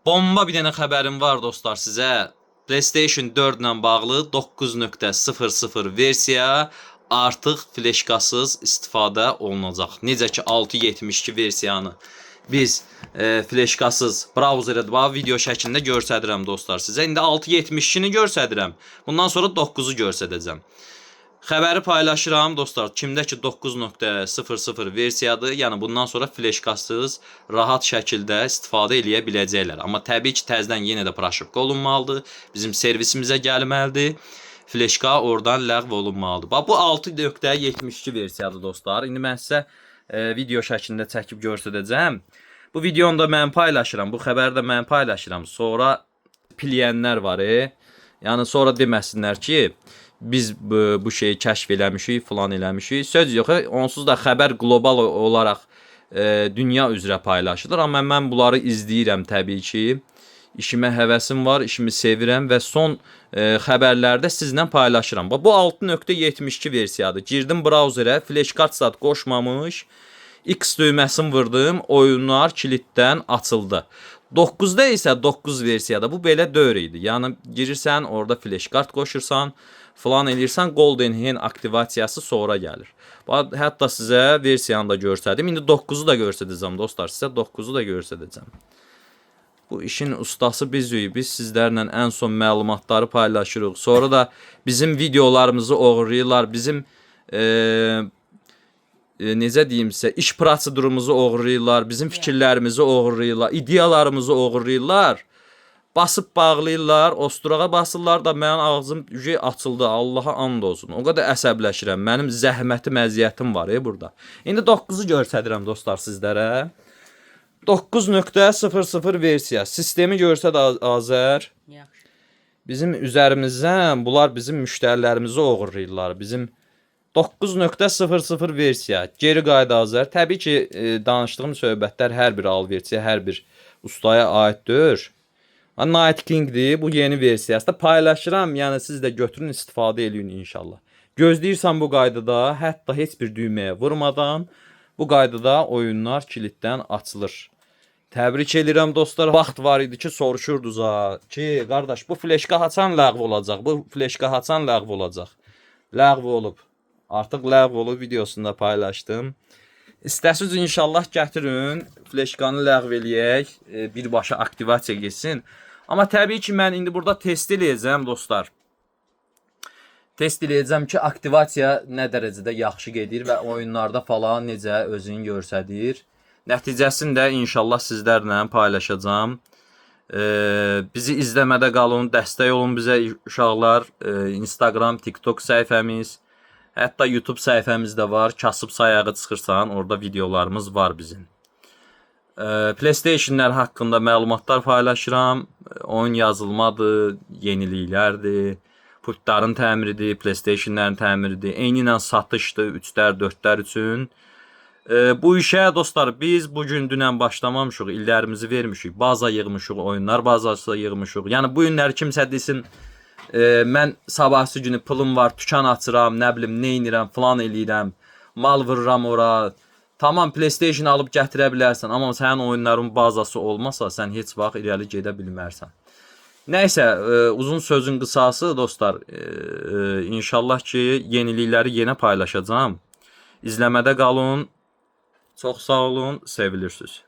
Bomba bir dənə xəbərim var dostlar sizə. PlayStation 4 ilə bağlı 9.00 versiya artıq fleşkasız istifadə olunacaq. Necə ki 6.72 versiyanı biz fleşkasız brauzerə video şəklində göstərirəm dostlar sizə. İndi 6.72-ni göstərirəm. Bundan sonra 9-u göstərəcəm. Xəbəri paylaşıram dostlar. Kimdə ki 9.00 versiyadır, yəni bundan sonra fleşkasız rahat şəkildə istifadə eləyə biləcəklər. Amma təbii ki təzədən yenə də proşivka olunmalıdır. Bizim servisimizə gəlməlidir. Fleşka oradan ləğv olunmalıdır. Bax bu 6.72 versiyadır dostlar. İndi mən sizə video şəklində çəkib göstərəcəm. Bu videonu da mən paylaşıram. Bu xəbəri də mən paylaşıram. Sonra piləyənlər var. Yəni sonra deməsinlər ki, biz bu şeyi kəşf eləmişik, falan eləmişik. Söz yox, onsuz da xəbər qlobal olaraq dünya üzrə paylaşılır. Amma mən bunları izləyirəm təbii ki. İşimə həvəsim var, işimi sevirəm və son xəbərlərdə sizlə paylaşıram. Bu 6.72 versiyadır. Girdim brauzerə, flashkart zad qoşmamış. X düyməsini vurdum, oyunlar kilitdən açıldı. 9-da isə 9 versiyada bu belə döyür idi. Yəni girirsən, orada flashkart qoşursan, falan eləyirsən, Golden Hen aktivasiyası sonra gəlir. Hətta sizə versiyanı da göstərdim. İndi 9-u da göstərəcəm dostlar. Sizə 9-u da göstərəcəm. Bu işin ustası bizik. Biz sizlərlə ən son məlumatları paylaşırıq. Sonra da bizim videolarımızı oğurlayırlar. Bizim necə deyim sizə, iş prosedurumuzu oğurlayırlar. Bizim fikirlərimizi oğurlayırlar. İdeyalarımızı oğurlayırlar. Basıb bağlayırlar, osturağa basırlar da mənim ağzım açıldı. Allaha and olsun. O qədər əsəbləşirəm. Mənim zəhmətim, əziyyətim var burada. İndi 9-u göstərirəm dostlar sizlərə. 9.00 versiya. Sistemi görsəd Azər. Bizim üzərimizdən bunlar bizim müştərilərimizi oğurlayırlar. Bizim 9.00 versiya. Geri qayda Azər. Təbii ki, danışdığım söhbətlər hər bir alverçiyə, hər bir ustaya aiddir. Night King'dir. Bu yeni versiyasında paylaşıram. Yəni siz də götürün, istifadə eləyin inşallah. Gözləyirsən bu qaydada, hətta heç bir düyməyə vurmadan bu qaydada oyunlar kilitdən açılır. Təbrik edirəm dostlar. Vaxt var idi ki, soruşurdunuz ki, qardaş bu fleşka haçan ləğv olacaq? Bu fleşka haçan ləğv olacaq? Ləğv olub. Artıq ləğv olub videosunda paylaşdım. İstəsiz inşallah gətirin, fleşkanı ləğv eləyək, birbaşa aktivasiya geçsin. Amma təbii ki, mən indi burada test eləyəcəm dostlar. Test eləyəcəm ki, aktivasiya nə dərəcədə yaxşı gedir və oyunlarda falan necə özünü göstərir. Nəticəsini də inşallah sizlərlə paylaşacağım. Bizi izləmədə qalın, dəstək olun bizə uşaqlar. Instagram, TikTok səhifəmiz, hətta YouTube səhifəmiz də var. Kasıb sayağı çıxırsan, orada videolarımız var bizim. PlayStation'lar haqqında məlumatlar paylaşıram. Oyun yazılmadır, yeniliklərdir, pultların təmiridir, PlayStation'ların təmiridir. Eyni ilə satışdır 3-lər, 4-lər üçün. Bu işə dostlar biz bugün dünən başlamamışıq, illərimizi vermişik. Baza yığmışıq, oyunlar bazası yığmışıq. Yəni bu günləri kimsə desin, mən sabahsı günü pulum var, tükan açıram, nə bilim, nə edirəm, falan eləyirəm, mal vururam ora. Tamam, PlayStation alıb gətirə bilərsən, amma sənin oyunların bazası olmasa, sən heç vaxt irəli gedə bilmərsən. Nəysə, uzun sözün qısası dostlar, inşallah ki, yenilikləri yenə paylaşacağım. İzləmədə qalın, çox sağ olun, sevilirsiniz.